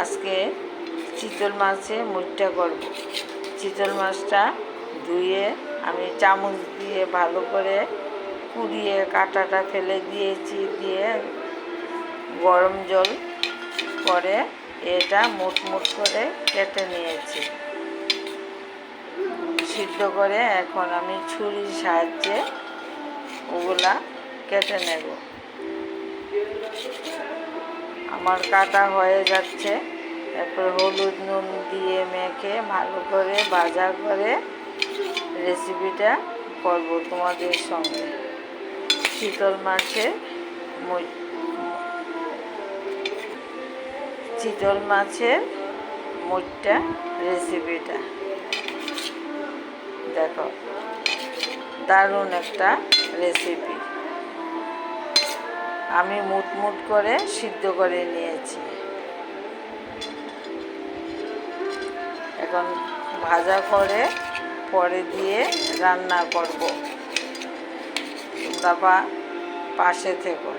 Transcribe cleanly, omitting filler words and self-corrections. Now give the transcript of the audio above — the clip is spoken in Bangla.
আজকে চিতল মাছে মুইঠা করব। চিতল মাছটা ধুয়ে আমি চামচ দিয়ে ভালো করে কুড়িয়ে কাঁটাটা ফেলে দিয়েছি, দিয়ে গরম জল করে এটা মুট করে কেটে নিয়েছি সিদ্ধ করে। এখন আমি ছুরির সাহায্যে ওগুলা কেটে নেব। আমার কাটা হয়ে যাচ্ছে। তারপর হলুদ নুন দিয়ে মেখে ভালো করে ভাজা করে রেসিপিটা করব তোমাদের সঙ্গে। চিতল মাছের মুইঠা রেসিপিটা দেখো, দারুণ একটা রেসিপি। আমি মুট করে সিদ্ধ করে নিয়েছি। এখন ভাজা করে পরে দিয়ে রান্না করব। তোমরা পাশে থেকো।